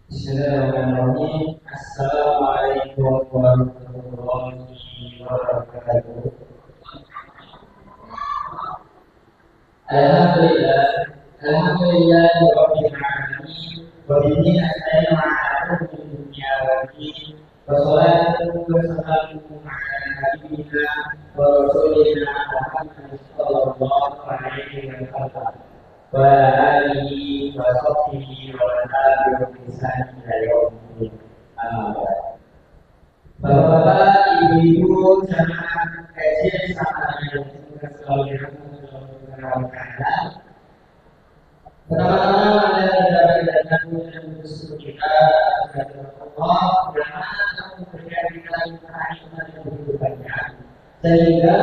Bismillahirrahmanirrahim. Assalamualaikum warahmatullahi wabarakatuh. Alhamdulillah, alhamdulillah rabbil alamin. Wa bihi nasta'inu ala umuri dunya wad din. Wassalatu wassalamu ala nabiyyina wa rasulina Muhammad sallallahu alaihi wasallam wa alihi wa sahbihi wa tabi'in bi ihsan ila yaumil qiyamah. Bapak-bapak, ibu-ibu, jamaah kajian sama yang selalu dilakukan. Pertama-tama adalah kita bersyukur kita kepada Allah yang telah memberikan kita nikmat yang begitu banyak, sehingga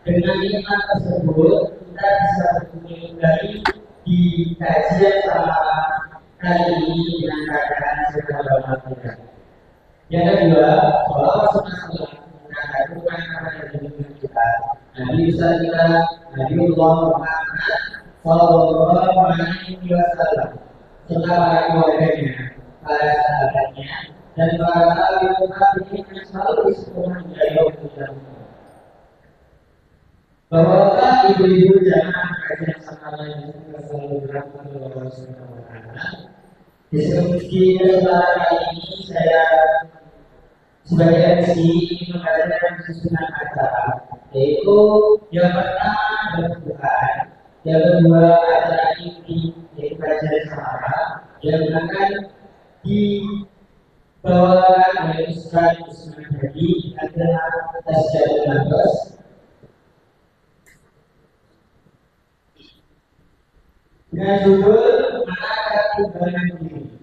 dengan nikmat tersebut kita bisa menghindari di kajian sama kali ini dengan keadaan segala macamnya. Yang kedua, salawat sunnah mengagungkan kepada junjungan kita, Nabi kita, Nabiullah Muhammad Sallallahu Alaihi Wasallam, serta para keluarganya, para sahabatnya, dan para tabi'in yang selalu disempurnakan dari Allah. Bapak, ibu-ibu, jamaah kajian sama yang selalu berangkat oleh Allah Subhanahu Wa Taala. Di kesempatan kali ini saya sebagai MC mengadakan susunan acara, yaitu yang pertama adalah pembukaan, yang kedua acara inti yaitu kajian samara, yang akan dibawakan oleh Ustaz Usman Hadi adalah Tasjidul Nafas. Dengan judul Menakar Timbangan Diri.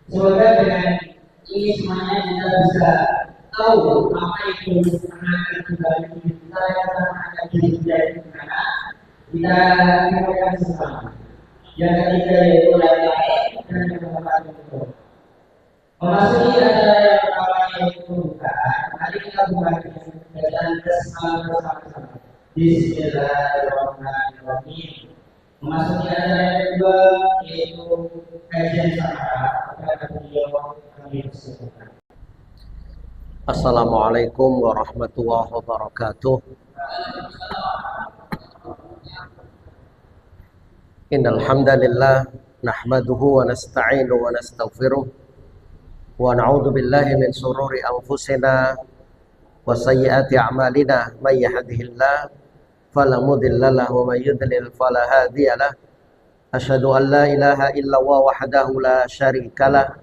Semoga dengan ini semuanya kita bisa tahu apa itu menakar timbangan diri kita, yang menakar diri kita itu karena kita lakukan bersama. Yang ketiga yaitu lain-lain dan yang keempat itu memasuki acara yang pertama yaitu pembukaan. Mari kita buka dengan bacaan bersama-sama. Bismillahirrahmanirrahim. Memasuki acara yang kedua yaitu kajian samara kepada beliau kami persilakan. Assalamualaikum warahmatullahi wabarakatuh. Innal hamdalillah nahmaduhu wa nasta'inu wa nastaghfiruh wa na'udzu billahi min shururi anfusina wa sayyiati a'malina may yahdihillahu fala mudilla lahu wa may yudlil fala hadiyalah. Asyhadu an la ilaha illallah wahdahu la syarikalah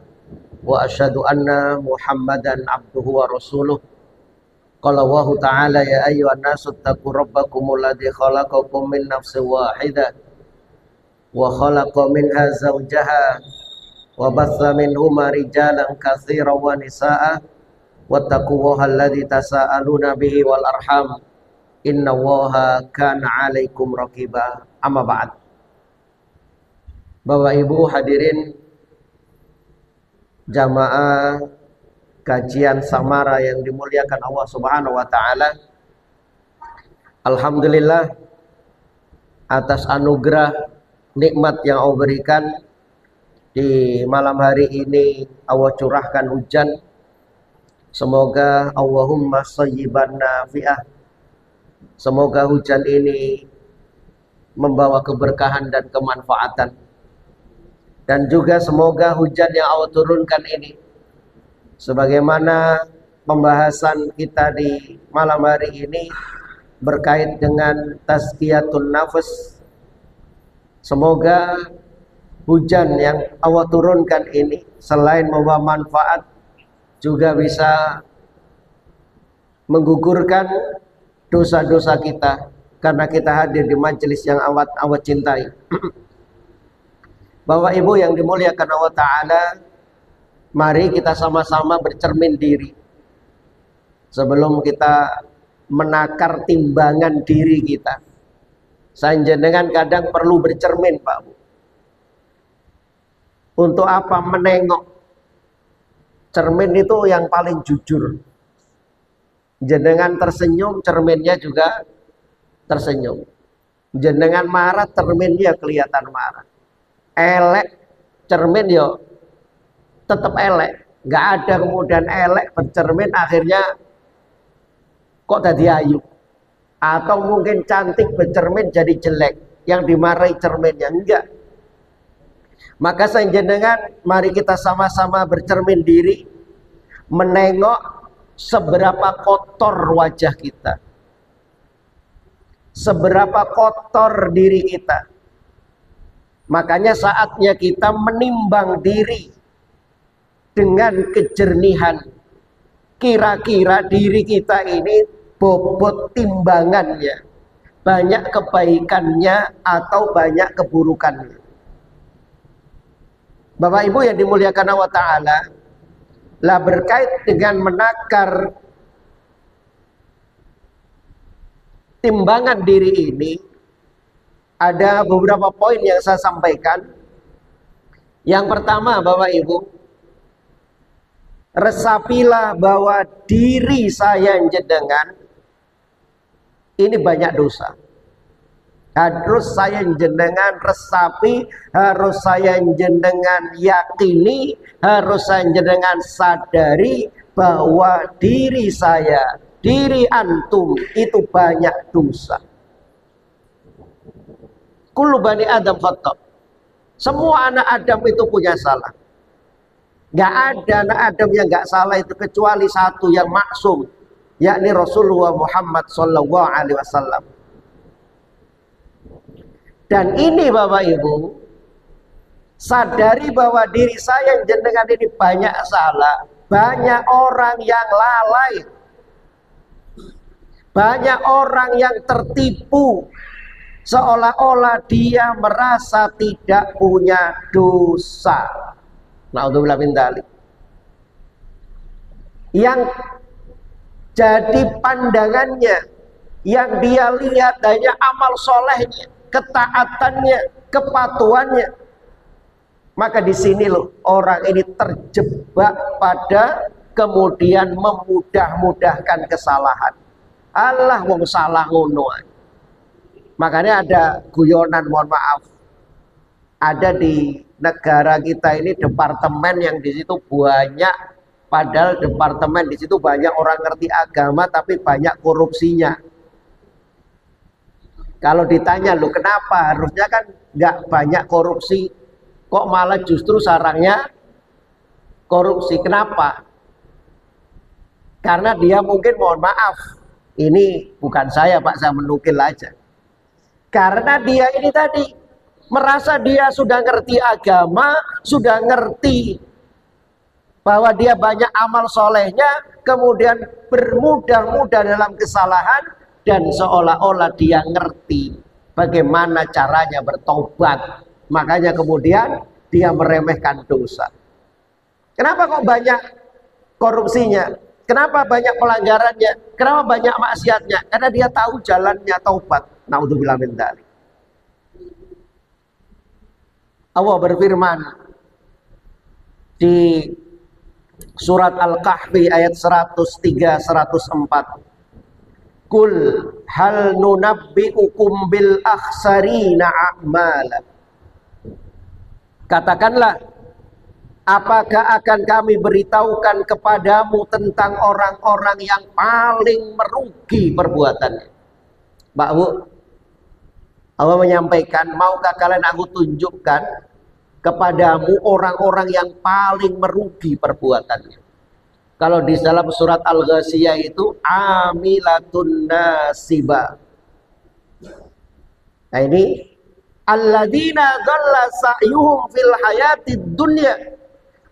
wa asyhadu anna Muhammadan abduhu wa rasuluh. Qala Allah ta'ala ya ayyuhan nasu taqu rabbakumul ladzi khalaqakum min nafsin wahidah wa khalaqa minha zawjaha wa batha minhuma rijalan katsiran wa nisaa'a wattaqullaha alladzi tasaaluna bihi wal arham innallaha kana 'alaikum raqiba. Amma ba'd. Bapak Ibu hadirin jamaah kajian samara yang dimuliakan Allah Subhanahu wa taala. Alhamdulillah atas anugerah nikmat yang Allah berikan di malam hari ini. Allah curahkan hujan. Semoga Allahumma shayyiban nafi'ah. Semoga hujan ini membawa keberkahan dan kemanfaatan. Dan juga semoga hujan yang Allah turunkan ini, sebagaimana pembahasan kita di malam hari ini berkait dengan tazkiyatun nafas, semoga hujan yang Allah turunkan ini selain membawa manfaat juga bisa menggugurkan dosa-dosa kita karena kita hadir di majelis yang awat cintai. Bapak Ibu yang dimuliakan Allah Ta'ala, mari kita sama-sama bercermin diri sebelum kita menakar timbangan diri kita. Sanjenengan kadang perlu bercermin, Pak Bu. Untuk apa? Menengok. Cermin itu yang paling jujur. Jenengan tersenyum, cerminnya juga tersenyum. Jenengan marah, cerminnya kelihatan marah. Elek, cermin yo tetap elek. Nggak ada kemudian elek bercermin akhirnya kok tadi ayu. Atau mungkin cantik bercermin jadi jelek, yang dimarahi cerminnya. Enggak. Maka jenengan mari kita sama-sama bercermin diri, menengok seberapa kotor wajah kita, seberapa kotor diri kita. Makanya saatnya kita menimbang diri dengan kejernihan. Kira-kira diri kita ini bobot timbangannya, banyak kebaikannya atau banyak keburukannya. Bapak Ibu yang dimuliakan Allah Ta'ala, lah berkait dengan menakar timbangan diri ini, ada beberapa poin yang saya sampaikan. Yang pertama, Bapak Ibu, resapilah bahwa diri saya jenengan ini banyak dosa. Harus saya jenengan resapi, harus saya jenengan yakini, harus saya jenengan sadari bahwa diri saya, diri antum itu banyak dosa. Kullu bani Adam khata'. Semua anak Adam itu punya salah. Gak ada anak Adam yang gak salah itu kecuali satu yang maksum, yakni Rasulullah Muhammad sallallahu alaihi wasallam. Dan ini Bapak Ibu, sadari bahwa diri saya jenengan ini banyak salah, banyak orang yang lalai, banyak orang yang tertipu, seolah-olah dia merasa tidak punya dosa. Na'udzubillah min dzalik. Yang jadi pandangannya, yang dia lihat hanya amal solehnya, ketaatannya, kepatuhannya. Maka di sini loh orang ini terjebak pada kemudian memudah-mudahkan kesalahan. Allah wong salah ngono. Makanya ada guyonan, mohon maaf, ada di negara kita ini departemen yang di situ banyak, padahal departemen di situ banyak orang ngerti agama tapi banyak korupsinya. Kalau ditanya loh kenapa, harusnya kan nggak banyak korupsi, kok malah justru sarangnya korupsi. Kenapa? Karena dia mungkin, mohon maaf, ini bukan saya Pak, saya menukil aja. Karena dia ini tadi merasa dia sudah ngerti agama, sudah ngerti bahwa dia banyak amal solehnya, kemudian bermudah-mudah dalam kesalahan, dan seolah-olah dia ngerti bagaimana caranya bertobat. Makanya kemudian dia meremehkan dosa. Kenapa kok banyak korupsinya? Kenapa banyak pelanggarannya? Kenapa banyak maksiatnya? Karena dia tahu jalannya taubat. Naudzubillah min dzalik. Allah berfirman di surat Al-Kahfi ayat 103-104. Kul hal nunabbi'ukum bil akhsarina a'mala. Katakanlah, apakah akan kami beritahukan kepadamu tentang orang-orang yang paling merugi perbuatannya? Mbak Bu, Allah menyampaikan, maukah kalian aku tunjukkan kepadamu orang-orang yang paling merugi perbuatannya? Kalau di dalam surat Al-Ghasyiyah itu amilatun nasibah. Nah ini alladzina dhalla sa'yuhum fil hayatid dunya.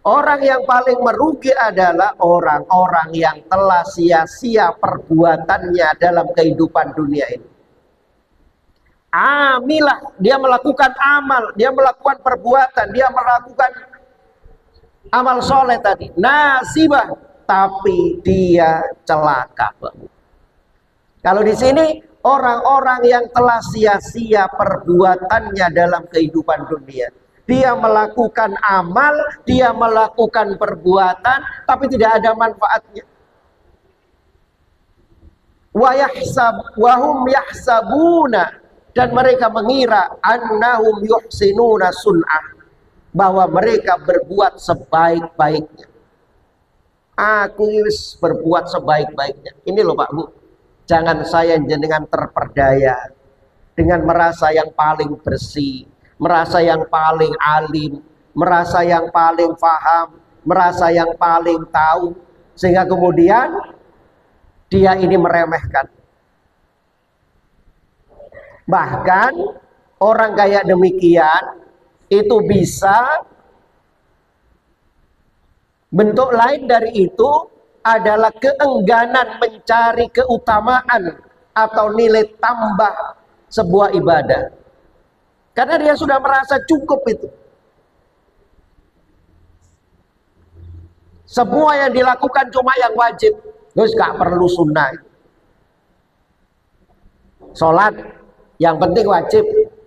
Orang yang paling merugi adalah orang-orang yang telah sia-sia perbuatannya dalam kehidupan dunia ini. Amilah, dia melakukan amal, dia melakukan perbuatan, dia melakukan amal soleh tadi. Nasibah, tapi dia celaka. Kalau di sini orang-orang yang telah sia-sia perbuatannya dalam kehidupan dunia, dia melakukan amal, dia melakukan perbuatan, tapi tidak ada manfaatnya. Wahum yahsabuna, dan mereka mengira annahum yuhsinuna sun'ah, bahwa mereka berbuat sebaik-baiknya. Aku wis berbuat sebaik-baiknya. Ini loh Pak Bu, jangan saya jenengan terperdaya dengan merasa yang paling bersih, merasa yang paling alim, merasa yang paling paham, merasa yang paling tahu, sehingga kemudian dia ini meremehkan. Bahkan orang kayak demikian itu bisa, bentuk lain dari itu adalah keengganan mencari keutamaan atau nilai tambah sebuah ibadah, karena dia sudah merasa cukup itu. Semua yang dilakukan cuma yang wajib, terus gak perlu sunnah. Sholat yang penting wajib,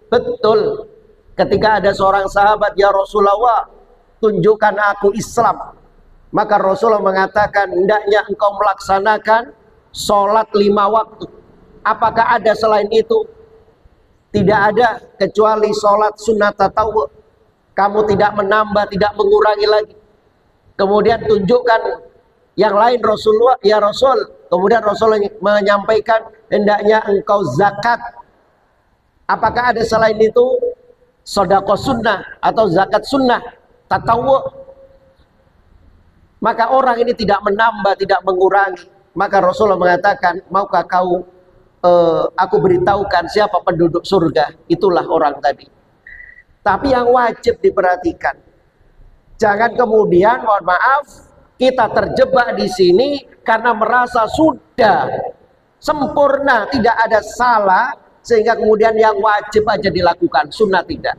betul. Ketika ada seorang sahabat, ya Rasulullah, tunjukkan aku Islam, maka Rasulullah mengatakan, hendaknya engkau melaksanakan sholat 5 waktu. Apakah ada selain itu? Tidak ada, kecuali sholat sunnah tatawwu. Kamu tidak menambah, tidak mengurangi lagi. Kemudian tunjukkan yang lain Rasulullah, ya Rasul. Kemudian Rasul menyampaikan, hendaknya engkau zakat. Apakah ada selain itu? Sedekah sunnah atau zakat sunnah tatawwu. Maka orang ini tidak menambah, tidak mengurangi. Maka Rasulullah mengatakan, maukah kau aku beritahukan siapa penduduk surga? Itulah orang tadi. Tapi yang wajib diperhatikan, jangan kemudian, mohon maaf, kita terjebak di sini karena merasa sudah sempurna, tidak ada salah, sehingga kemudian yang wajib aja dilakukan, sunnah tidak.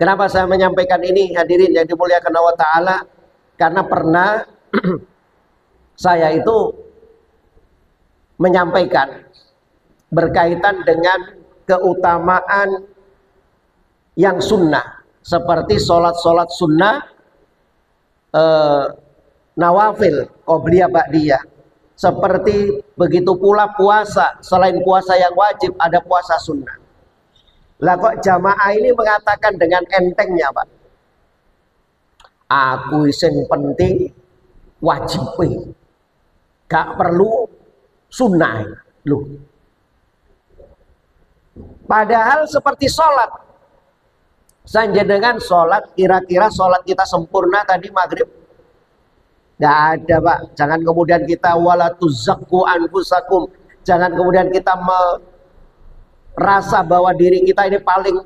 Kenapa saya menyampaikan ini, hadirin yang dimuliakan Allah Ta'ala? Karena pernah saya itu menyampaikan berkaitan dengan keutamaan yang sunnah, seperti sholat-sholat sunnah, nawafil, qobliyah, ba'diyah. Seperti begitu pula puasa, selain puasa yang wajib, ada puasa sunnah. Lah kok jamaah ini mengatakan dengan entengnya, Pak, aku yang penting wajib, gak perlu sunnah. Loh, padahal seperti sholat, saja dengan sholat, kira-kira sholat kita sempurna tadi maghrib? Tidak ada, Pak. Jangan kemudian kita wala tuzakku anfusakum, jangan kemudian kita merasa bahwa diri kita ini paling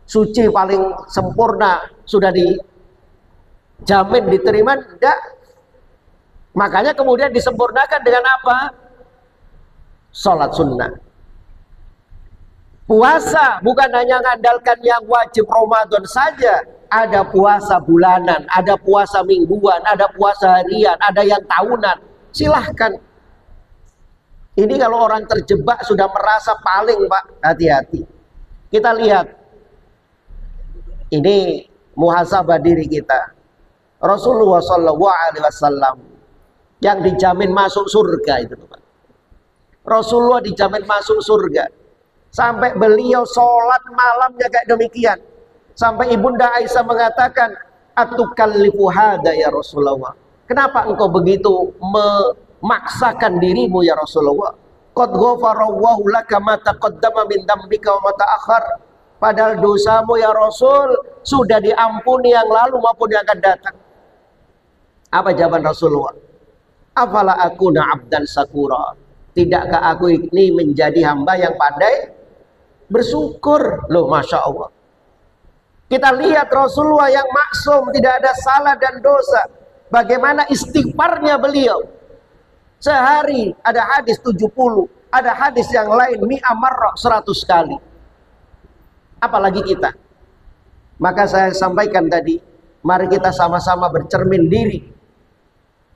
suci, paling sempurna, sudah dijamin diterima. Tidak. Makanya kemudian disempurnakan dengan apa? Sholat sunnah. Puasa bukan hanya mengandalkan yang wajib Ramadan saja, ada puasa bulanan, ada puasa mingguan, ada puasa harian, ada yang tahunan. Silahkan. Ini kalau orang terjebak sudah merasa paling, Pak, hati-hati. Kita lihat, ini muhasabah diri kita. Rasulullah SAW yang dijamin masuk surga itu, Pak. Rasulullah dijamin masuk surga. Sampai beliau sholat malamnya kayak demikian. Sampai Ibunda Aisyah mengatakan, atukallifu hada ya Rasulullah. Kenapa engkau begitu memaksakan dirimu ya Rasulullah? Qad ghafarallahu laka ma taqaddama min dzambika wa ma ta'akhkhar. Padahal dosamu ya Rasul sudah diampuni yang lalu maupun yang akan datang. Apa jawaban Rasulullah? Afala akuna abdan sakura. Tidakkah aku ini menjadi hamba yang pandai bersyukur? Loh, Masya Allah. Kita lihat Rasulullah yang maksum, tidak ada salah dan dosa. Bagaimana istighfarnya beliau. Sehari ada hadis 70, ada hadis yang lain mi'a marrah 100 kali. Apalagi kita. Maka saya sampaikan tadi, mari kita sama-sama bercermin diri.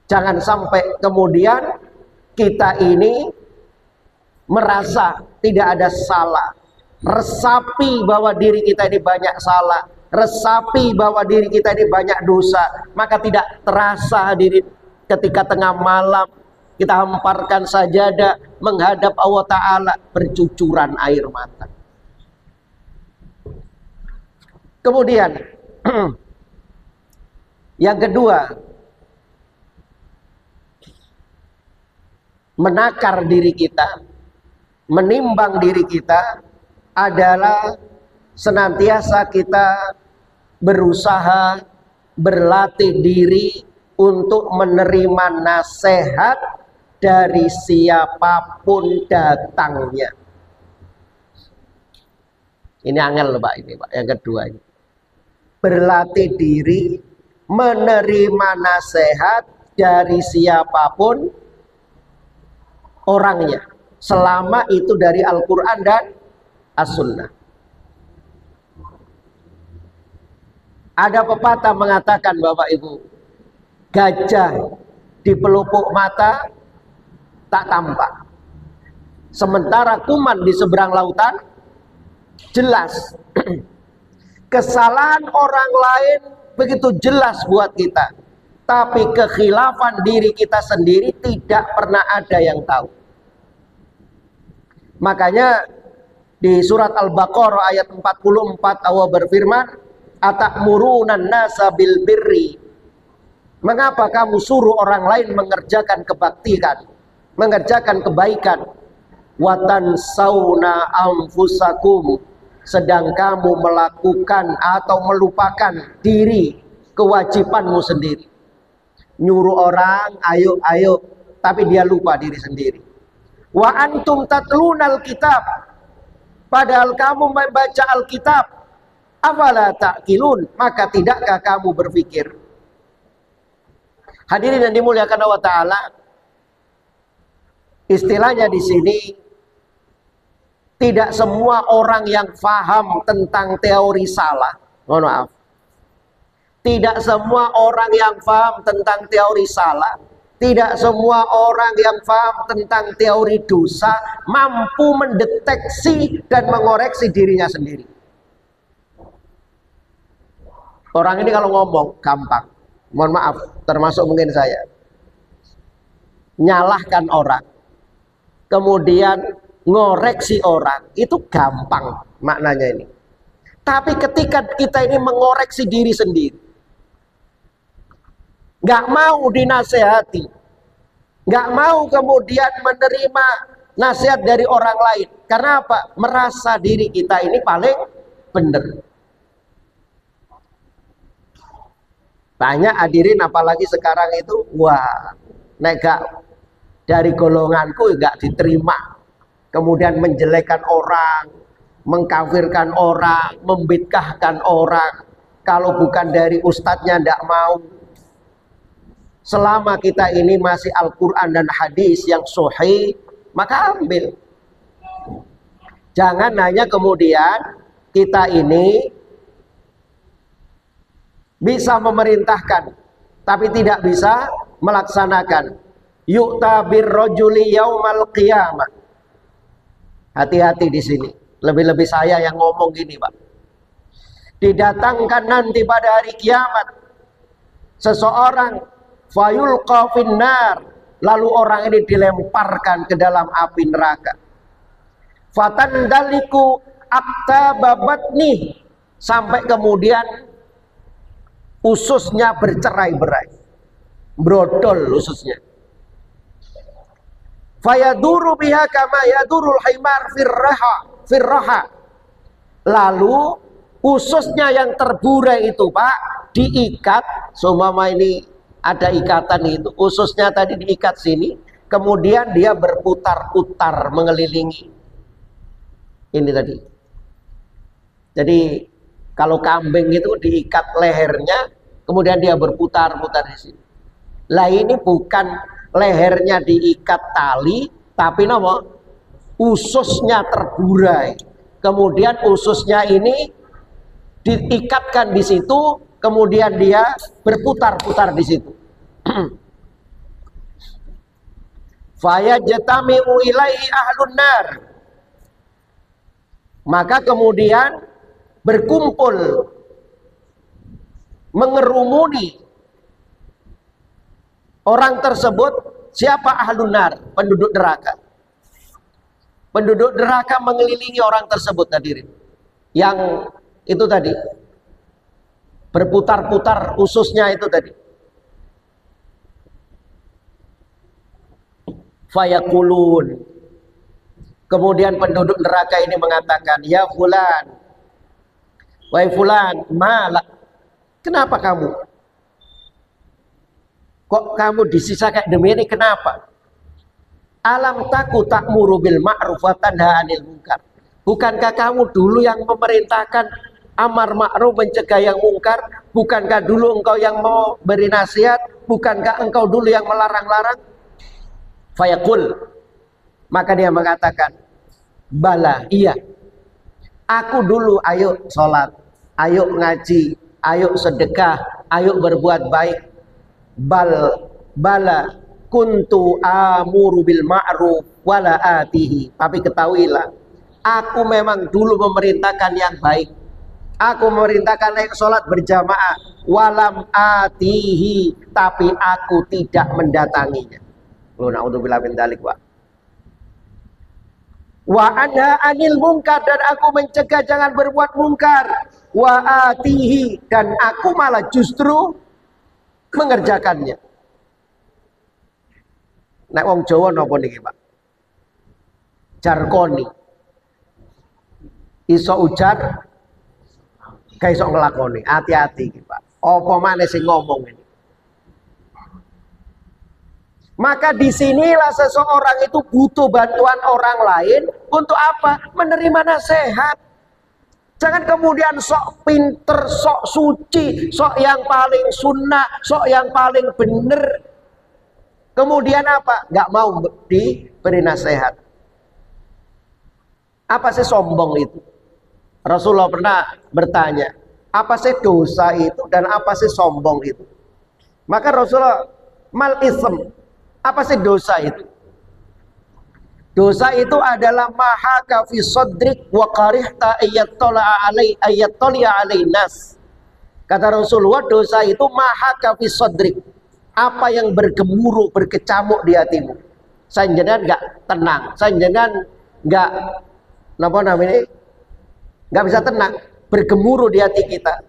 Jangan sampai kemudian kita ini merasa tidak ada salah, resapi bahwa diri kita ini banyak salah, resapi bahwa diri kita ini banyak dosa, maka tidak terasa hadirin ketika tengah malam kita hamparkan sajadah menghadap Allah Ta'ala, bercucuran air mata. Kemudian Yang kedua, menakar diri kita, menimbang diri kita adalah senantiasa kita berusaha berlatih diri untuk menerima nasihat dari siapapun datangnya. Ini angel Pak, ini Pak, yang kedua ini. Berlatih diri menerima nasihat dari siapapun orangnya, selama itu dari Al-Quran dan As-Sunnah. Ada pepatah mengatakan, Bapak Ibu, gajah di pelupuk mata tak tampak, sementara kuman di seberang lautan jelas. Kesalahan orang lain begitu jelas buat kita, tapi kekhilafan diri kita sendiri tidak pernah ada yang tahu. Makanya di surat Al-Baqarah ayat 44 Allah berfirman, atakmurunan nasa bil birri. Mengapa kamu suruh orang lain mengerjakan kebaktian, mengerjakan kebaikan? Watan sauna anfusakum, sedang kamu melakukan atau melupakan diri, kewajibanmu sendiri. Nyuruh orang, ayo, ayo, tapi dia lupa diri sendiri. Wa antum tatlunal kitab, padahal kamu membaca Alkitab. Afala ta'qilun, maka tidakkah kamu berpikir? Hadirin yang dimuliakan Allah Ta'ala, istilahnya di sini, tidak semua orang yang faham tentang teori salah, mohon maaf, tidak semua orang yang faham tentang teori salah, tidak semua orang yang faham tentang teori dosa mampu mendeteksi dan mengoreksi dirinya sendiri. Orang ini kalau ngomong gampang, mohon maaf, termasuk mungkin saya, nyalahkan orang, kemudian ngoreksi orang, itu gampang maknanya ini. Tapi ketika kita ini mengoreksi diri sendiri, nggak mau dinasehati, nggak mau kemudian menerima nasihat dari orang lain, karena apa? Merasa diri kita ini paling benar. Banyak hadirin, apalagi sekarang itu, wah, nggak dari golonganku nggak diterima, kemudian menjelekkan orang, mengkafirkan orang, membid'ahkan orang. Kalau bukan dari ustadznya tidak mau. Selama kita ini masih Al-Quran dan hadis yang sahih, maka ambil. Jangan hanya kemudian kita ini bisa memerintahkan, tapi tidak bisa melaksanakan. Yu'ta birrajuli yaumal qiyamah. Hati-hati di sini. Lebih-lebih saya yang ngomong gini, Pak. Didatangkan nanti pada hari kiamat seseorang, fayulqa finnar, lalu orang ini dilemparkan ke dalam api neraka. Fatandaliku aktababatni, sampai kemudian ususnya bercerai-berai, brodol ususnya. Fayaduru biha kama yadurul himar firraha. Lalu ususnya yang terburai itu, Pak, diikat. Seumpama ini ada ikatan itu, ususnya tadi diikat sini, kemudian dia berputar-putar mengelilingi ini tadi. Jadi kalau kambing itu diikat lehernya, kemudian dia berputar-putar di sini. Lah ini bukan lehernya diikat tali, tapi nama ususnya terburai. Kemudian ususnya ini diikatkan di situ, kemudian dia berputar-putar di situ. Fayajtami'u ilaihi ahlun nar. Maka kemudian berkumpul, mengerumuni orang tersebut. Siapa ahlun nar? Penduduk neraka. Penduduk neraka mengelilingi orang tersebut, hadirin. Yang itu tadi, berputar-putar ususnya itu tadi. Fayaqulun, kemudian penduduk neraka ini mengatakan, ya fulan, wahai fulan, malak, kenapa kamu? Kok kamu disisa kayak demi ini, kenapa? Alam taku ta'muru bil ma'ruf wa tanha 'anil munkar. Bukankah kamu dulu yang memerintahkan amar ma'ruf, mencegah yang mungkar? Bukankah dulu engkau yang mau beri nasihat? Bukankah engkau dulu yang melarang-larang? Fayaqul, maka dia mengatakan, bala, iya, aku dulu ayo sholat, ayo ngaji, ayo sedekah, ayo berbuat baik. Bala kuntu amuru bil ma'ruf wala atihi. Tapi ketahuilah, aku memang dulu memerintahkan yang baik, aku memerintahkan naik sholat berjamaah, walam atihi, tapi aku tidak mendatanginya. Na'udzubillah min dzalik, wa anha 'anil munkar, dan aku mencegah jangan berbuat mungkar, wa atihi, dan aku malah justru mengerjakannya. Nek wong Jawa napa niki, Pak? Jarkoni. Iso ujar, gak iso nglakoni. Hati-hati iki, Pak. Apa maneh sing ngomong ini? Maka disinilah seseorang itu butuh bantuan orang lain untuk apa? Menerima nasihat. Jangan kemudian sok pinter, sok suci, sok yang paling sunnah, sok yang paling bener. Kemudian apa? Gak mau diberi nasihat. Apa sih sombong itu? Rasulullah pernah bertanya, apa sih dosa itu dan apa sih sombong itu? Maka Rasulullah, mal ism, apa sih dosa itu? Dosa itu adalah mahaka fi sadrik wa karihta ayyattolia alai nas. Kata Rasulullah, dosa itu mahaka fi sadrik, apa yang bergemuruh, berkecamuk di hatimu. Sanjenengan enggak tenang, sanjenengan enggak napa namanya? Enggak bisa tenang, bergemuruh di hati kita.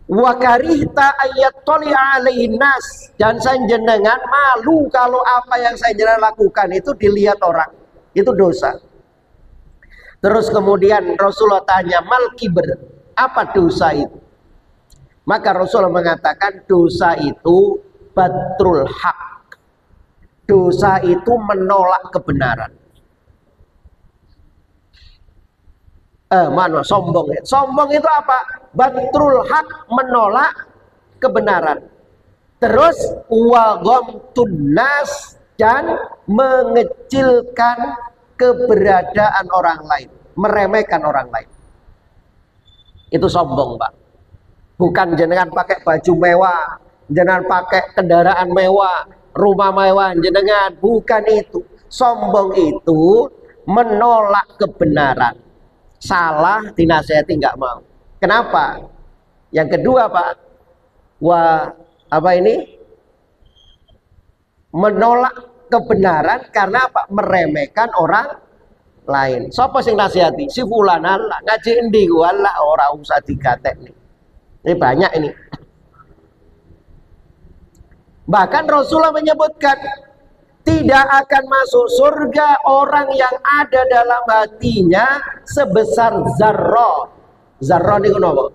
Wa karihta ayyattolia alaihin nas, dan sanjenengan malu kalau apa yang sanjenengan lakukan itu dilihat orang. Itu dosa. Terus kemudian Rasulullah tanya, mal kibr, apa dosa itu? Maka Rasulullah mengatakan, dosa itu batrul haq. Dosa itu menolak kebenaran. Sombong ya. Sombong itu apa? Batrul haq, menolak kebenaran. Terus wa ghamtun nas, dan mengecilkan keberadaan orang lain, meremehkan orang lain. Itu sombong, Pak. Bukan jenengan pakai baju mewah, jenengan pakai kendaraan mewah, rumah mewah jenengan, bukan itu. Sombong itu menolak kebenaran. Salah dinasihati nggak mau. Kenapa? Yang kedua, Pak, menolak kebenaran karena apa? Meremehkan orang lain. Sapa sing nasihati? Si fulan, Allah ngaji endi wala ora usah digatekni. Ini banyak ini. Bahkan Rasulullah menyebutkan, tidak akan masuk surga orang yang ada dalam hatinya sebesar zarrah. Zarrah niku napa?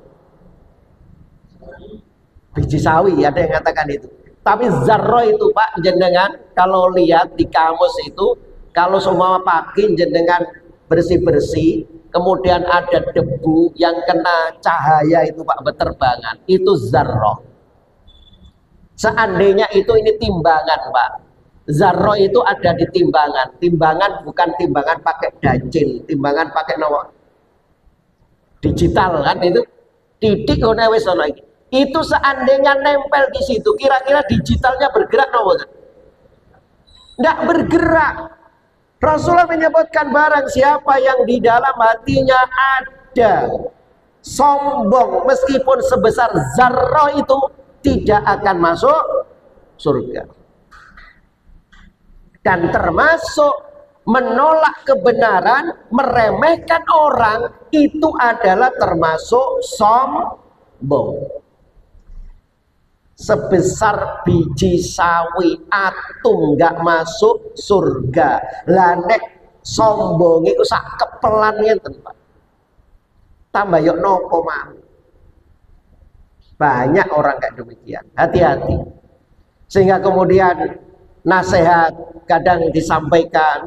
Biji sawi, ada yang katakan itu. Tapi zarrah itu, Pak, jenengan kalau lihat di kamus itu, kalau semua pagi jenengan bersih-bersih, kemudian ada debu yang kena cahaya itu, Pak, berterbangan, itu zarrah. Seandainya itu ini timbangan, Pak. Zarrah itu ada di timbangan. Timbangan bukan timbangan pakai dacil, timbangan pakai nawa digital kan itu. Titik ngono wis ana iki. Itu seandainya nempel di situ, kira-kira digitalnya bergerak nawa? Enggak bergerak. Rasulullah menyebutkan barang siapa yang di dalam hatinya ada sombong meskipun sebesar zarrah itu tidak akan masuk surga. Dan termasuk menolak kebenaran, meremehkan orang, itu adalah termasuk sombong. Sebesar biji sawi atom nggak masuk surga. Lah nek sombong iku sak kepelan ngeten, Pak. Tambah yok nopo mah. Banyak orang kayak demikian. Hati-hati. Sehingga kemudian nasihat kadang disampaikan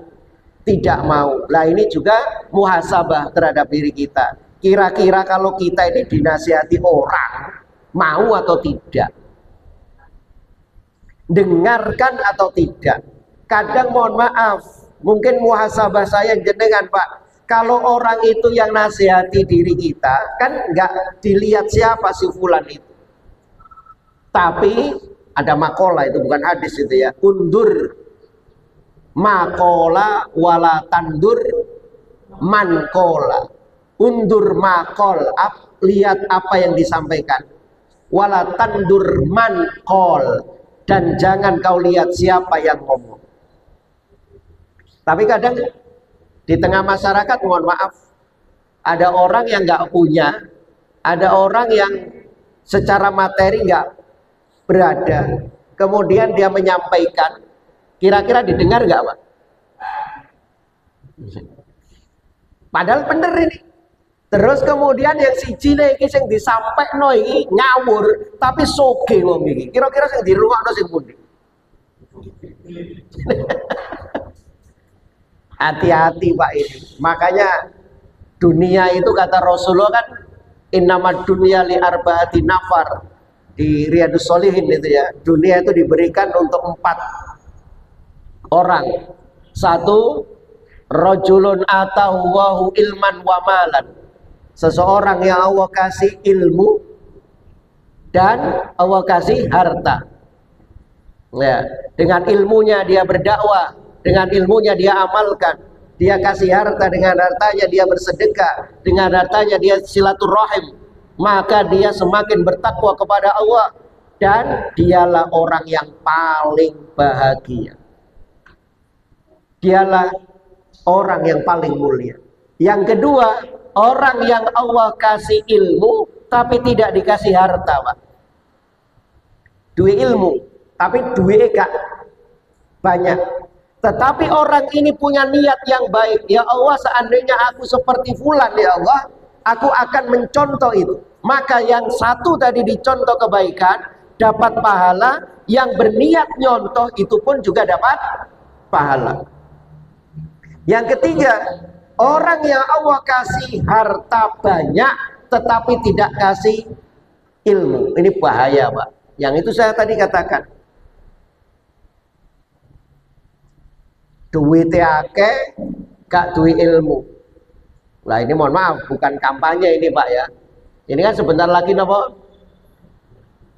tidak mau. Lah ini juga muhasabah terhadap diri kita. Kira-kira kalau kita ini dinasihati orang, mau atau tidak? Dengarkan atau tidak? Kadang mohon maaf, mungkin muhasabah saya jenengan, Pak. Kalau orang itu yang nasihati diri kita, kan nggak dilihat siapa si fulan itu. Tapi ada makola, itu bukan hadis itu ya. Undur makola wala tandur mankola. Undur makol, lihat apa yang disampaikan. Wala tandur mankol. Dan jangan kau lihat siapa yang ngomong. Tapi kadang di tengah masyarakat, mohon maaf, ada orang yang nggak punya, ada orang yang secara materi nggak berada, kemudian dia menyampaikan, kira-kira didengar nggak, Pak? Padahal bener ini. Terus kemudian yang siji iki sing disampaikno iki ngawur, tapi soge wong iki. Kira-kira sing dirungokno sing pundi? Hati-hati Pak ini. Makanya dunia itu kata Rasulullah kan innamad dunya li arba'ati nafar. Di Riyadhus Shalihin itu ya. Dunia itu diberikan untuk 4 orang. 1, rajulun atahu wahu ilman wa malan. Seseorang yang Allah kasih ilmu dan Allah kasih harta. Ya, dengan ilmunya dia berdakwah, dengan ilmunya dia amalkan. Dia kasih harta, dengan hartanya dia bersedekah, dengan hartanya dia silaturahim. Maka dia semakin bertakwa kepada Allah dan dialah orang yang paling bahagia. Dialah orang yang paling mulia. Yang kedua, orang yang Allah kasih ilmu tapi tidak dikasih harta, Pak. Duit ilmu tapi duitnya gak banyak. Tetapi orang ini punya niat yang baik. Ya Allah, seandainya aku seperti fulan, ya Allah, aku akan mencontoh itu. Maka yang satu tadi dicontoh kebaikan dapat pahala, yang berniat nyontoh itu pun juga dapat pahala. Yang ketiga, orang yang Allah kasih harta banyak tetapi tidak kasih ilmu. Ini bahaya, Pak. Yang itu saya tadi katakan. Duit akeh gak duit ilmu. Lah ini mohon maaf, bukan kampanye ini, Pak ya. Ini kan sebentar lagi nopo?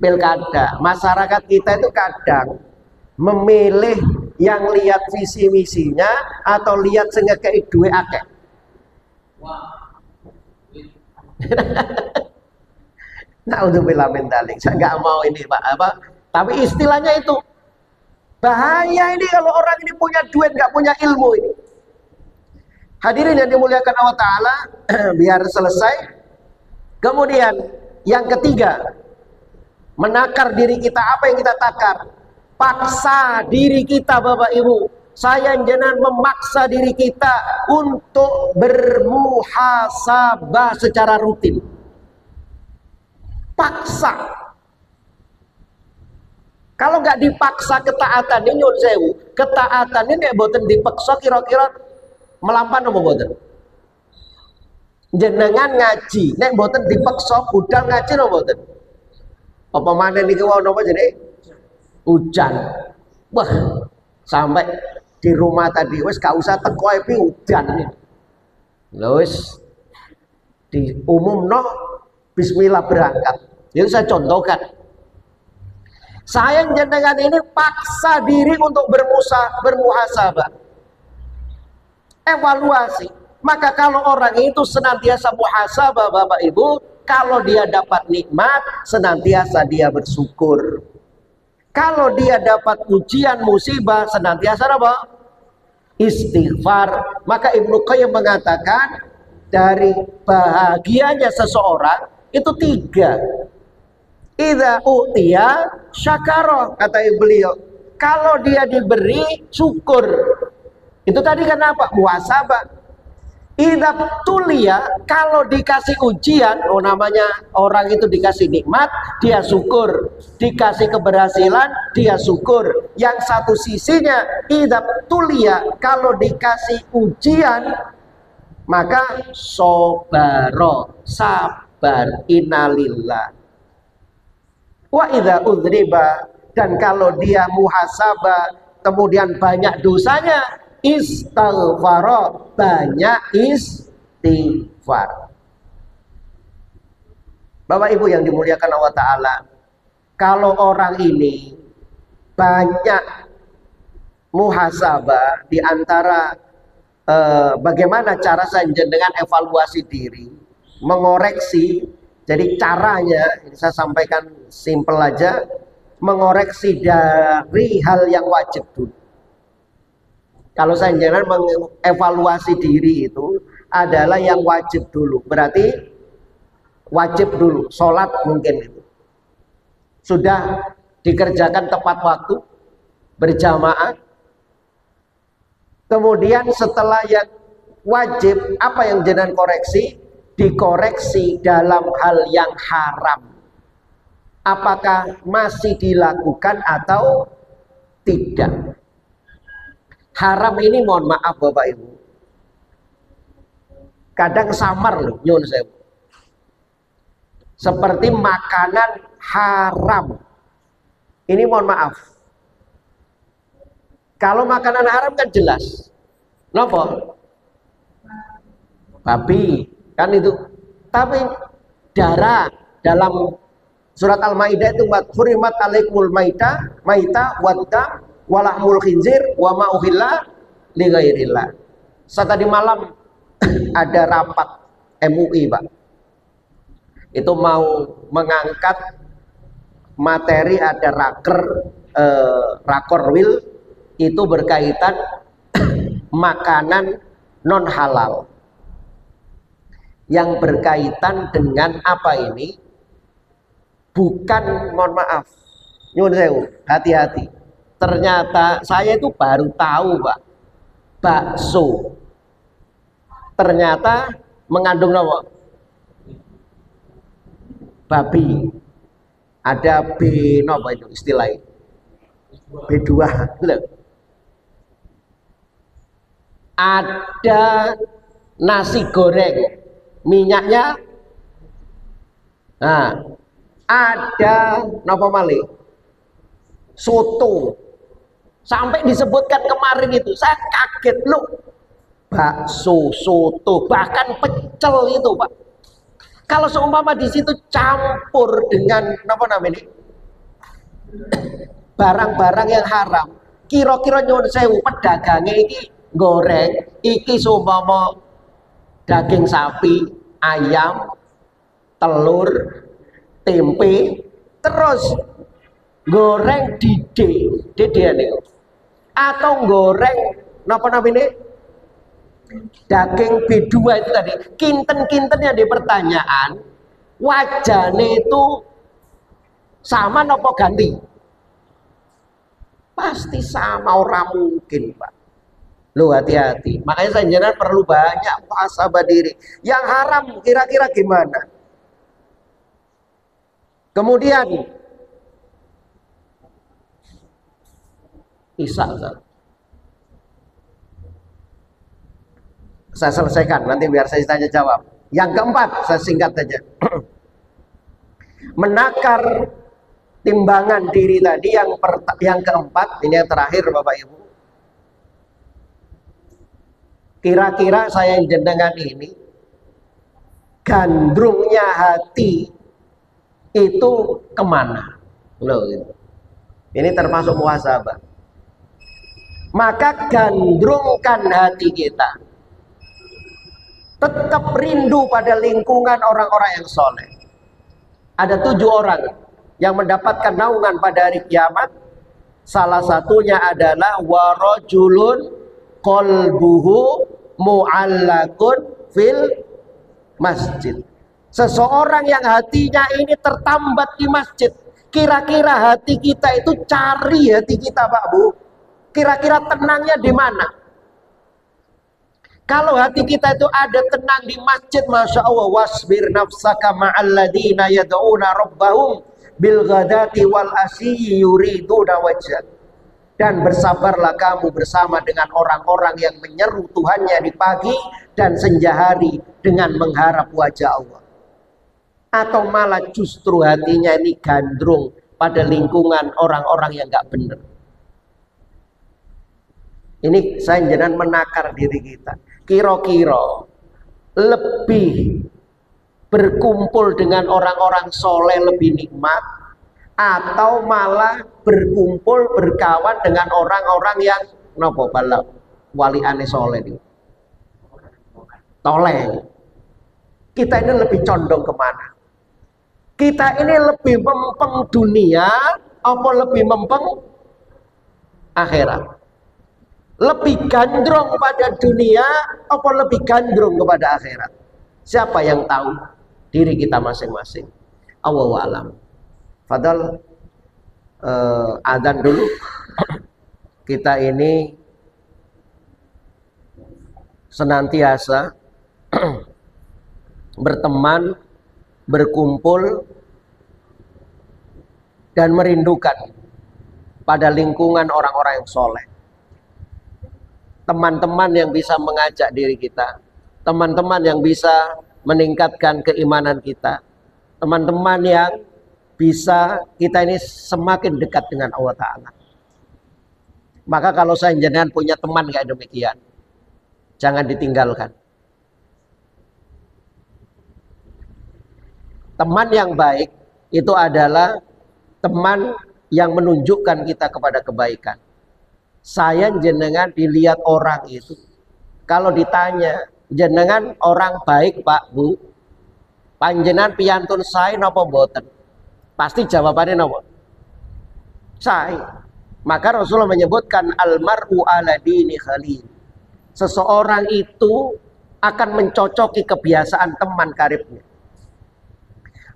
Pilkada. Masyarakat kita itu kadang memilih yang lihat visi misinya atau lihat sengekei duit akeh. Nah, untuk bilamin dalik, saya nggak mau ini Pak apa. Tapi istilahnya itu bahaya ini kalau orang ini punya duit nggak punya ilmu ini. Hadirin yang dimuliakan Allah Ta'ala, biar selesai. Kemudian yang ketiga, menakar diri kita. Apa yang kita takar? Paksa diri kita, Bapak Ibu. Saya jenengan memaksa diri kita untuk bermuhasabah secara rutin. Paksa. Kalau nggak dipaksa ketaatan ini nyun sewu, ketaatan ini boten dipaksa kira-kira melampan apa boten? Jenengan ngaji, nek boten dipaksa budal ngaji apa boten? Apa mana niki wau napa jenenge? Hujan. Wah, sampai di rumah tadi wis gak usah teko epi hujan nih. Lho wis diumumno bismillah berangkat. Itu saya contohkan. Saya jenengan ini paksa diri untuk bermuhasabah. Evaluasi. Maka kalau orang itu senantiasa muhasabah, Bapak Ibu, kalau dia dapat nikmat, senantiasa dia bersyukur. Kalau dia dapat ujian musibah, senantiasa apa? Istighfar. Maka Ibnu Qayyim mengatakan, dari bahagianya seseorang Itu 3. Idza utiya syakara, kata beliau. Kalau dia diberi, syukur. Itu tadi kenapa? Muhasabah. Idza tuliya, kalau dikasih ujian, namanya orang itu dikasih nikmat, dia syukur. Dikasih keberhasilan, dia syukur. Yang satu sisinya, idza tuliya, kalau dikasih ujian, maka sobaro, sabar, innalillah. Wa idza udriba, dan kalau dia muhasabah kemudian banyak dosanya, istighfar, banyak istighfar. Bapak Ibu yang dimuliakan Allah Ta'ala, kalau orang ini banyak muhasabah, di antara bagaimana cara saya dengan evaluasi diri, mengoreksi. Jadi caranya, ini saya sampaikan simple aja, mengoreksi dari hal yang wajib dulu. Kalau saya jangan mengevaluasi diri itu adalah yang wajib dulu. Berarti wajib dulu, sholat mungkin itu sudah dikerjakan tepat waktu, berjamaah. Kemudian setelah yang wajib, apa yang jenengan koreksi? Dikoreksi dalam hal yang haram. Apakah masih dilakukan atau tidak? Haram ini mohon maaf Bapak Ibu, kadang samar loh, nyun sewu. Seperti makanan haram. Ini mohon maaf. Kalau makanan haram kan jelas. Nopo? Babi, kan itu. Tapi darah dalam surat Al-Maidah itu hurimat alaikumul maita wadda walahmul khinzir wa ma uhilla li ghairillah. Tadi malam ada rapat MUI, Pak. Itu mau mengangkat materi, ada rakorwil itu berkaitan makanan non halal. Yang berkaitan dengan apa ini? Bukan, mohon maaf, nyuwun sewu, hati-hati. Ternyata saya itu baru tahu, Pak, bakso ternyata mengandung apa? Babi. Ada B, apa itu istilahnya? B2 gitu. Ada nasi goreng, minyaknya. Nah, ada napa malih? Soto. Sampai disebutkan kemarin itu, saya kaget loh. Bakso, soto, bahkan pecel itu, Pak. Kalau seumpama di situ campur dengan apa namanya? Barang-barang yang haram, kira-kira nyuwun sewu pedagangnya iki goreng, iki seumpama daging sapi, ayam, telur, tempe, terus goreng dede niku. Atau goreng napa namanya? Daging B2 itu tadi, kinten-kintennya di pertanyaan, wajahnya itu sama nopo ganti? Pasti sama, orang mungkin, Pak. Lu hati-hati. Makanya saya jenengan perlu banyak muhasabah diri. Yang haram kira-kira gimana? Kemudian saya selesaikan, nanti biar saya tanya jawab. Yang keempat, saya singkat saja. Menakar timbangan diri tadi, yang keempat, ini yang terakhir Bapak Ibu. Kira-kira saya jenengan ini, gandrungnya hati itu kemana? Loh, gitu. Ini termasuk muhasabah. Maka gandrungkan hati kita, tetap rindu pada lingkungan orang-orang yang soleh. Ada 7 orang yang mendapatkan naungan pada hari kiamat. Salah satunya adalah warajulun qalbuhu mu'allakun fil masjid. Seseorang yang hatinya ini tertambat di masjid, kira-kira hati kita itu, cari hati kita Pak Bu, kira-kira tenangnya di mana? Kalau hati kita itu ada tenang di masjid, Masya Allah, wasbir nafsaka ma'alladina yad'una rabbahum bil ghadati wal asyi yuriduna wajah. Dan bersabarlah kamu bersama dengan orang-orang yang menyeru Tuhannya di pagi dan senja hari dengan mengharap wajah Allah. Atau malah justru hatinya ini gandrung pada lingkungan orang-orang yang gak benar. Ini saya jangan menakar diri kita. Kira-kira lebih berkumpul dengan orang-orang soleh lebih nikmat, atau malah berkumpul berkawan dengan orang-orang yang nopo balap wali ane soleh ini toleh. Kita ini lebih condong kemana? Kita ini lebih mempeng dunia apa lebih mempeng akhirat? Lebih gandrung pada dunia apa lebih gandrung kepada akhirat? Siapa yang tahu diri kita masing-masing? Allahu a'lam. Fadal adzan dulu. Kita ini senantiasa berteman, berkumpul, dan merindukan pada lingkungan orang-orang yang soleh. Teman-teman yang bisa mengajak diri kita, teman-teman yang bisa meningkatkan keimanan kita, teman-teman yang bisa kita ini semakin dekat dengan Allah Ta'ala. Maka kalau saya jenengan punya teman kayak demikian, jangan ditinggalkan. Teman yang baik itu adalah teman yang menunjukkan kita kepada kebaikan. Saya jenengan dilihat orang itu, kalau ditanya jenengan orang baik Pak Bu, panjenengan piyantun saya napa mboten? Pasti jawabannya napa? Saya. Maka Rasulullah menyebutkan almar'u ala dini khalil. Seseorang itu akan mencocoki kebiasaan teman karibnya.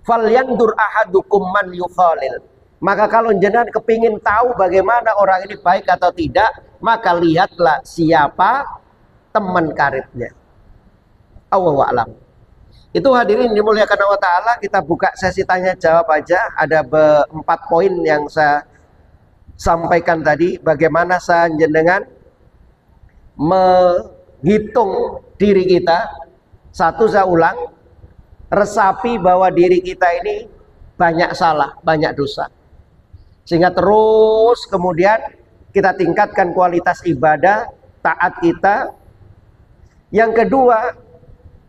Falyandur ahadukum man yukhalil. Maka kalau jenengan kepingin tahu bagaimana orang ini baik atau tidak, maka lihatlah siapa teman karibnya. Allahu a'lam. Itu hadirin dimuliakan Allah Ta'ala, kita buka sesi tanya jawab aja. Ada 4 poin yang saya sampaikan tadi. Bagaimana saya jenengan menghitung diri kita. Satu, saya ulang, resapi bahwa diri kita ini banyak salah, banyak dosa, sehingga terus kemudian kita tingkatkan kualitas ibadah, taat kita. Yang kedua,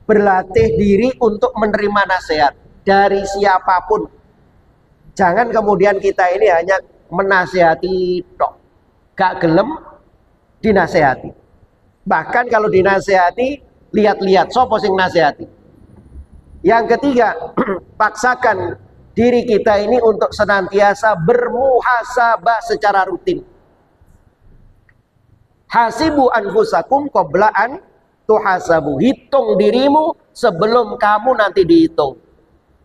berlatih diri untuk menerima nasihat dari siapapun. Jangan kemudian kita ini hanya menasihati tok, gak gelem dinasihati. Bahkan kalau dinasihati, lihat-lihat sopo sing nasihati. Yang ketiga, paksakan diri kita ini untuk senantiasa bermuhasabah secara rutin. Hasibu anfusakum qabla an tuhasabu. Hitung dirimu sebelum kamu nanti dihitung.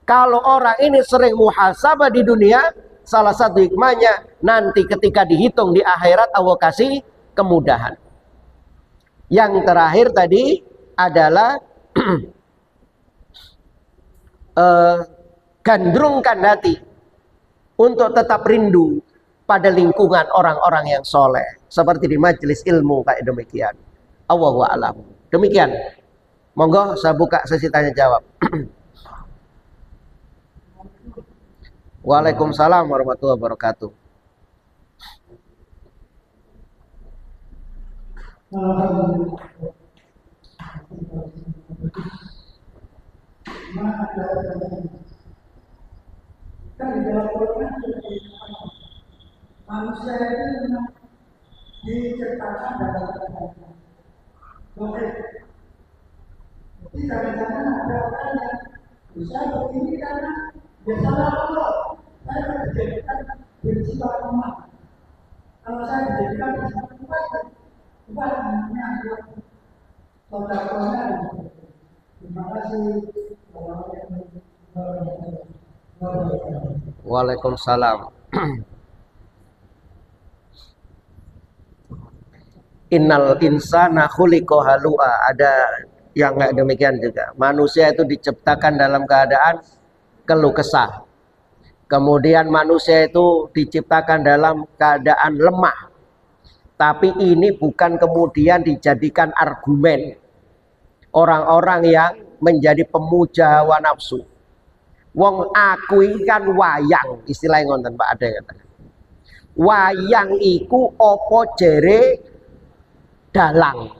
Kalau orang ini sering muhasabah di dunia, salah satu hikmahnya nanti ketika dihitung di akhirat Allah kasih kemudahan. Yang terakhir tadi adalah gandrungkan hati untuk tetap rindu pada lingkungan orang-orang yang soleh, seperti di majelis ilmu kayak demikian. Allahu a'lam. Demikian. Monggo saya buka sesi tanya jawab. Waalaikumsalam warahmatullahi wabarakatuh. Kan di dalam Quran manusia itu diciptakan dalam keadaan oke. Jadi kadang-kadang ada orang yang bisa begini karena dia salah Allah. Saya dijadikan bersifat lemah. Kalau saya dijadikan bersifat kuat, namanya adalah sodakohnya. Terima kasih. Waalaikumsalam. Innal insana khuliqa halu'a. Ada yang nggak demikian juga. Manusia itu diciptakan dalam keadaan keluh kesah. Kemudian manusia itu diciptakan dalam keadaan lemah. Tapi ini bukan kemudian dijadikan argumen orang-orang yang menjadi pemuja hawa nafsu. Wong aku iki kan wayang, istilahnya ngonten Pak, ada yang katakan. Wayang iku opo jere dalang.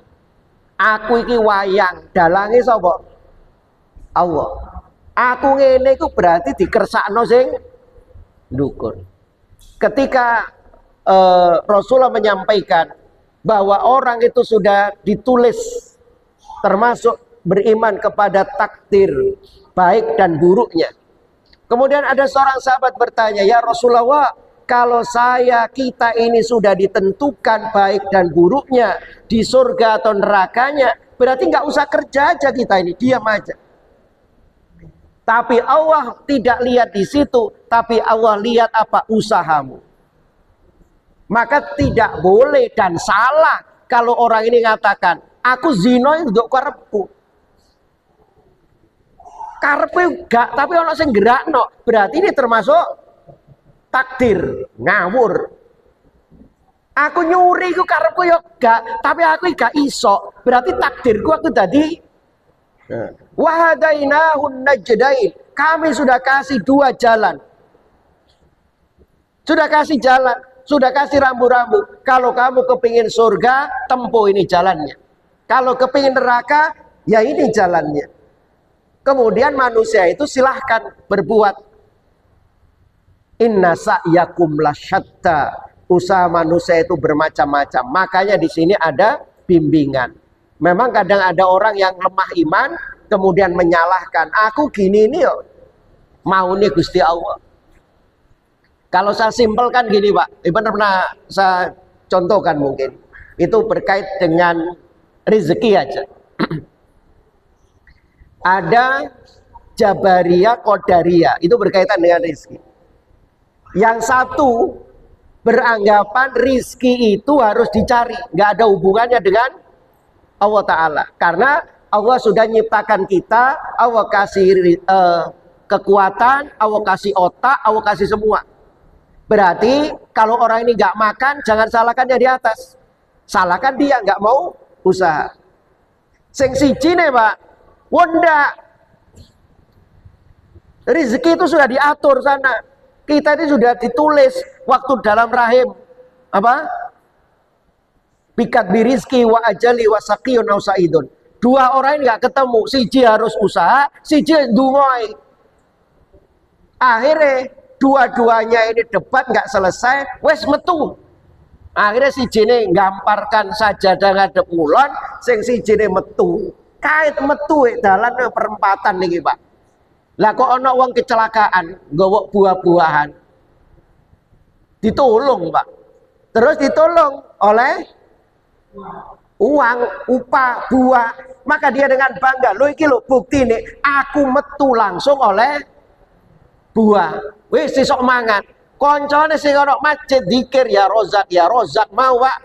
Aku iki wayang, dalange sapa? Allah. Aku ngene iku berarti dikersakno sing ndukur. Ketika Rasulullah menyampaikan bahwa orang itu sudah ditulis termasuk beriman kepada takdir baik dan buruknya. Kemudian ada seorang sahabat bertanya, "Ya Rasulullah, kalau kita ini sudah ditentukan baik dan buruknya di surga atau nerakanya, berarti nggak usah kerja aja kita ini, diam aja." Tapi Allah tidak lihat di situ, tapi Allah lihat apa? Usahamu. Maka tidak boleh dan salah kalau orang ini mengatakan, "Aku zina untuk karepku." Karepe gak, tapi ono sing gerakno. Berarti ini termasuk takdir, ngawur. Aku nyuri ku karepku yo gak, tapi aku gak iso. Berarti takdirku aku tadi wahadainahun najdain. Kami sudah kasih dua jalan. Sudah kasih jalan, sudah kasih rambu-rambu. Kalau kamu kepingin surga, tempuh ini jalannya. Kalau kepingin neraka, ya ini jalannya. Kemudian manusia itu silahkan berbuat. Inna sa'yakum lasyatta. Usaha manusia itu bermacam-macam. Makanya di sini ada bimbingan. Memang kadang ada orang yang lemah iman, kemudian menyalahkan. Aku gini nih yo, mau nih Gusti Allah. Kalau saya simpelkan gini Pak, pernah saya contohkan mungkin. Itu berkait dengan rezeki aja. Ada Jabariyah, Qadariyah, itu berkaitan dengan rezeki. Yang satu beranggapan rezeki itu harus dicari, nggak ada hubungannya dengan Allah Ta'ala. Karena Allah sudah nyiptakan kita, Allah kasih kekuatan, Allah kasih otak, Allah kasih semua. Berarti kalau orang ini nggak makan, jangan salahkan dia di atas. Salahkan dia nggak mau usaha. Sing siji nih Pak, wonda. Rezeki itu sudah diatur sana. Kita ini sudah ditulis waktu dalam rahim. Apa? Bikat birizki wa ajali wa saqiyun au sa'idun. Dua orang ini nggak ketemu. Siji harus usaha, siji dungoy. Akhirnya dua-duanya ini debat nggak selesai, wes metu. Akhirnya si jene gamparkan saja dengan ngadep ulon, sing si jene metu. Kait metu dalan perempatan niki Pak. Lah kok ana wong kecelakaan, nggawa buah-buahan. Ditolong Pak. Terus ditolong oleh uang, upah, buah. Maka dia dengan bangga, "Lho iki lho bukti nih, aku metu langsung oleh buah." Wis sesuk mangan. Koncone sing ana masjid zikir ya Rozak mau Pak.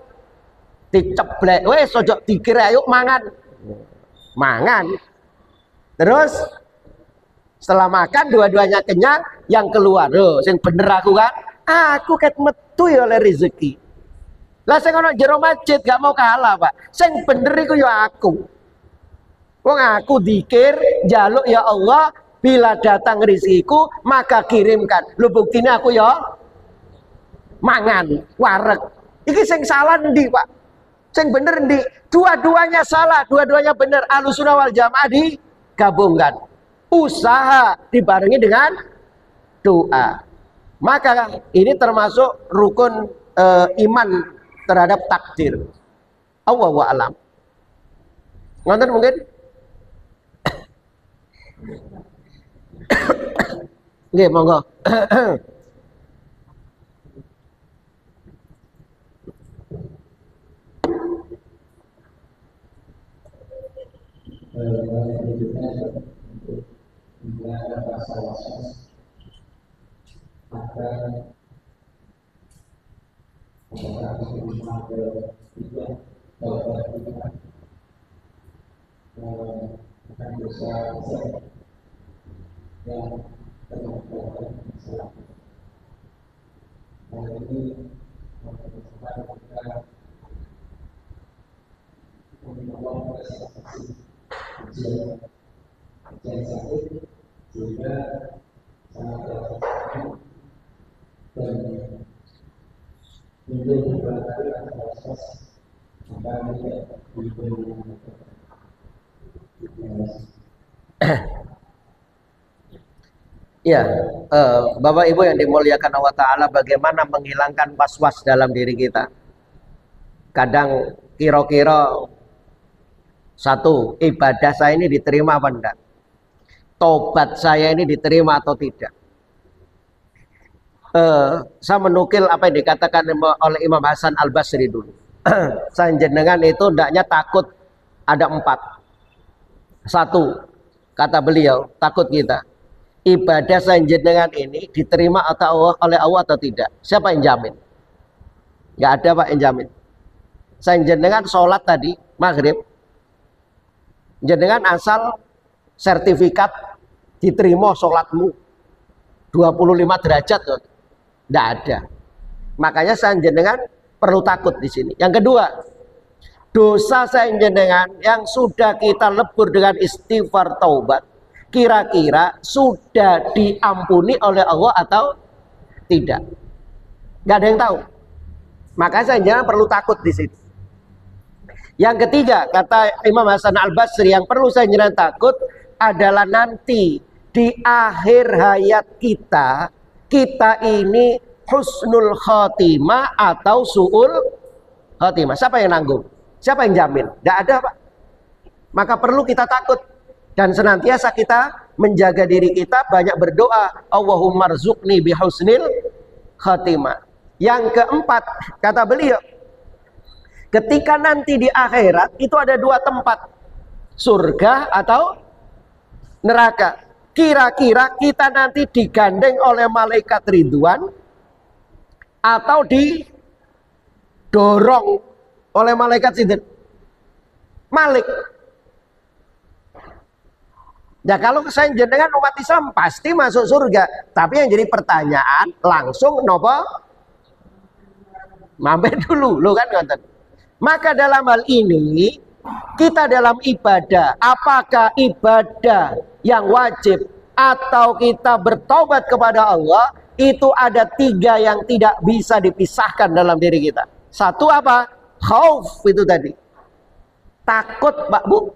Diceblek, wis ojo dikir ayo mangan. Mangan. Terus setelah makan dua-duanya kenyang, yang keluar, "Loh, sing bener aku kan? Aku ket metu ya oleh rezeki." Lah sing ana jero masjid gak mau kalah, Pak. Sing bener iku ya aku. Wong aku dikir, njaluk ya Allah, bila datang rezekiku maka kirimkan. Lho buktine aku ya mangan, wareg. Iki sing salah ndi, Pak? Sing bener ndi? Dua-duanya salah, dua-duanya bener. Ahlussunnah wal Jamaah digabungkan. Usaha dibarengi dengan doa. Maka ini termasuk rukun iman terhadap takdir. Allahu a'lam. Ngonten mungkin? Nggih, monggo. Ada pasal was-was, maka apakah itu mengambil itu bahwa kita akan berusaha besar yang terlalu besar. Hal ini mempercepat kita membawa prestasi ujian sakit sehingga sangat terasa dan itu berarti ada proses maka tidak diberi. Ya, Bapak Ibu yang dimuliakan Allah Ta'ala, bagaimana menghilangkan was-was dalam diri kita. Kadang kira-kira satu, ibadah saya ini diterima apa enggak? Tobat saya ini diterima atau tidak? Saya menukil apa yang dikatakan oleh Imam Hasan Al-Basri dulu. Sanjenengan itu hendaknya takut ada 4. Satu, kata beliau, takut kita. Ibadah sanjenengan ini diterima atau oleh Allah atau tidak? Siapa yang jamin? Nggak ada Pak yang jamin. Sanjenengan sholat tadi maghrib, jenengan asal sertifikat diterima sholatmu 25 derajat, nggak ada. Makanya sanjenengan perlu takut di sini. Yang kedua, dosa sanjenengan yang sudah kita lebur dengan istighfar taubat, kira-kira sudah diampuni oleh Allah atau tidak? Nggak ada yang tahu. Maka saya jangan perlu takut di situ. Yang ketiga, kata Imam Hasan Al-Basri, yang perlu saya jangan takut adalah nanti di akhir hayat kita, kita ini husnul khotimah atau su'ul khotimah. Siapa yang nanggung? Siapa yang jamin? Nggak ada Pak. Maka perlu kita takut. Dan senantiasa kita menjaga diri kita, banyak berdoa, Allahumma rzuqni bihusnil khatimah. Yang keempat, kata beliau, ketika nanti di akhirat itu ada 2 tempat, surga atau neraka. Kira-kira kita nanti digandeng oleh malaikat Ridwan atau didorong oleh malaikat Sidin Malik. Ya kalau saya jenengan umat Islam pasti masuk surga, tapi yang jadi pertanyaan langsung nopo mampir dulu lo kan nonton. Maka dalam hal ini kita dalam ibadah, apakah ibadah yang wajib atau kita bertobat kepada Allah, itu ada 3 yang tidak bisa dipisahkan dalam diri kita. Satu apa? Khauf, itu tadi, takut Pak Bu.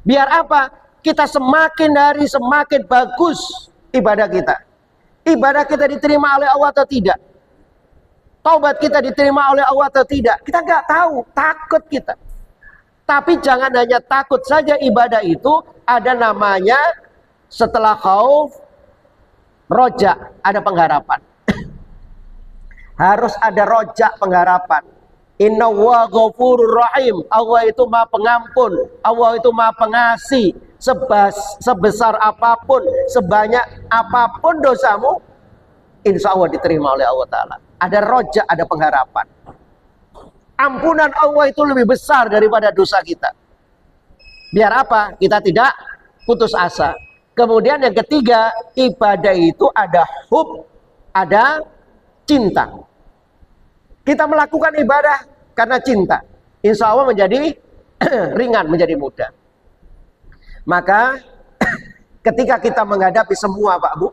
Biar apa? Kita semakin hari semakin bagus ibadah kita. Ibadah kita diterima oleh Allah atau tidak? Taubat kita diterima oleh Allah atau tidak? Kita nggak tahu, takut kita. Tapi jangan hanya takut saja, ibadah itu ada namanya setelah khauf, roja, ada pengharapan. Harus ada roja, pengharapan. Inna wa ghafurur rahim. Allah itu maha pengampun, Allah itu maha pengasih. Sebesar apapun, sebanyak apapun dosamu, insya Allah diterima oleh Allah Ta'ala. Ada roja, ada pengharapan. Ampunan Allah itu lebih besar daripada dosa kita. Biar apa? Kita tidak putus asa. Kemudian yang ketiga, ibadah itu ada hub, ada cinta. Kita melakukan ibadah karena cinta, insya Allah menjadi ringan, menjadi mudah. Maka ketika kita menghadapi semua Pak Bu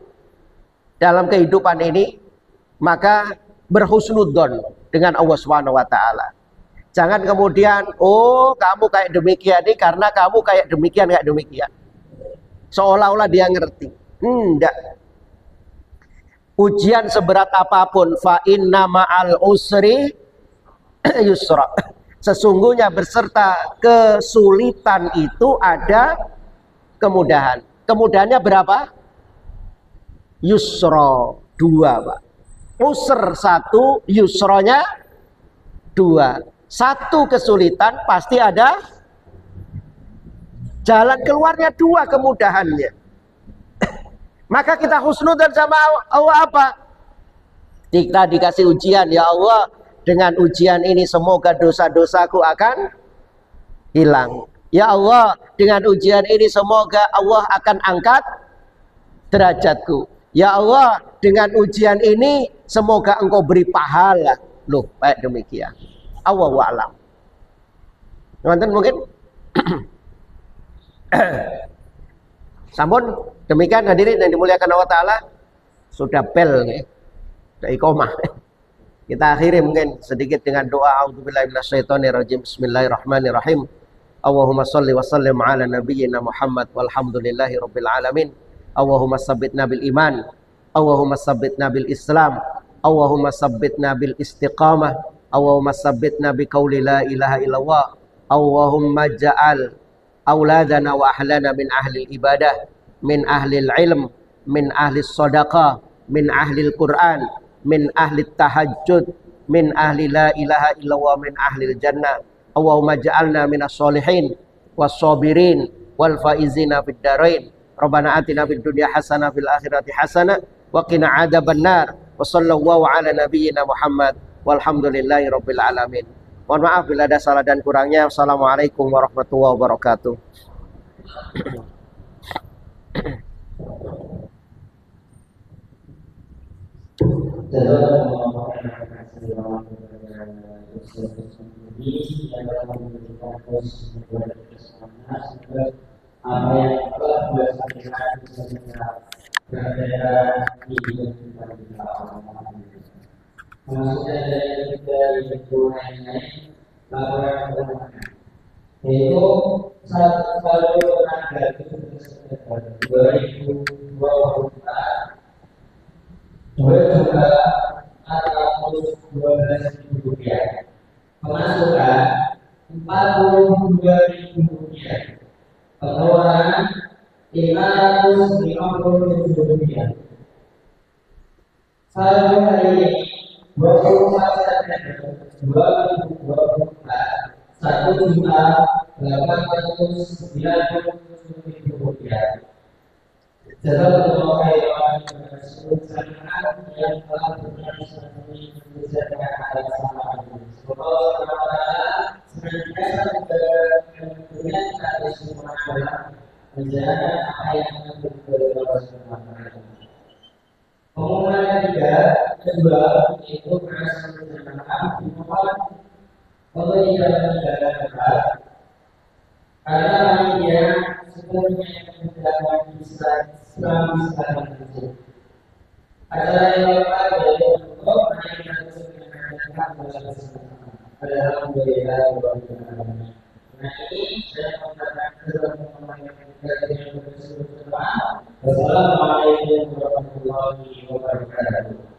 dalam kehidupan ini, maka berhusnudzon dengan Allah Subhanahu wa Ta'ala. Jangan kemudian, oh kamu kayak demikian ini karena kamu kayak demikian, kayak demikian, seolah-olah dia ngerti. Enggak. Ujian seberat apapun, fa inna ma'al usri yusra. Sesungguhnya berserta kesulitan itu ada kemudahan. Kemudahannya berapa? Yusra 2 Pak. Usr 1, yusronya 2. Satu kesulitan pasti ada jalan keluarnya, 2 kemudahannya. Maka kita husnudzon sama Allah apa? Kita dikasih ujian, ya Allah, dengan ujian ini semoga dosa-dosaku akan hilang. Ya Allah, dengan ujian ini semoga Allah akan angkat derajatku. Ya Allah, dengan ujian ini semoga engkau beri pahala. Loh, baik demikian. Allahu a'lam. Teman-teman mungkin sampun demikian hadirin yang dimuliakan Allah Ta'ala. Sudah bel nih, sudah iqomah. Kita akhiri mungkin sedikit dengan doa a'udzubillahi minasyaitonirrajim. Bismillahirrahmanirrahim. Allahumma sholli wa sallim ala nabiyyina Muhammad walhamdulillahi rabbil alamin. Allahumma sabbitna bil iman, Allahumma sabbitna bil Islam, Allahumma sabbitna bil istiqamah, Allahumma sabbitna bi qauli la ilaha illallah. Allahumma ja'al auladana wa ahlana min ahli ibadah, min ahli ilm, min ahli sadaqah, min ahli Quran, min ahli tahajjud, min ahli la ilaha illallah, min ahli jannah. Allahumma ja'alna minas solihin was sabirin wal faizina fid darain. Rabbana atina fid dunya hasanah fil akhirati hasanah wa qina adzabannar. Wa sallallahu ala nabiyyina Muhammad walhamdulillahi rabbil alamin. Mohon maaf bila ada salah dan kurangnya. Wassalamualaikum warahmatullahi wabarakatuh. Apa yang telah dilaksanakan berada di hidup kita. Maksudnya dari itu lain-lain laporan keuangan, yaitu satu tenaga itu 2024 2.412.000 rupiah, pemasukan 42.000 rupiah, pengeluaran 550.000 rupiah. Saldo hari ini 24 September 2024 1.890.000 rupiah. Jazakallahu khairan kepada seluruh jamaah yang telah bekerja mengerjakan hal sama ini. Semoga Allah senantiasa memberikan kita semua dalam menjalankan apa yang akan diberi Allah Subhanahu wa Ta'ala. Pengumuman kedua yaitu berasal dari jamaah dimohon untuk tidak meninggalkan tempat karena panitia sebelumnya tidak bisa selama sekarang itu. Acara yang lepas dari untuk menaikkan kesulitan alhamdulillah. Nah ini saya mengatakan Wassalamualaikum warahmatullahi wabarakatuh.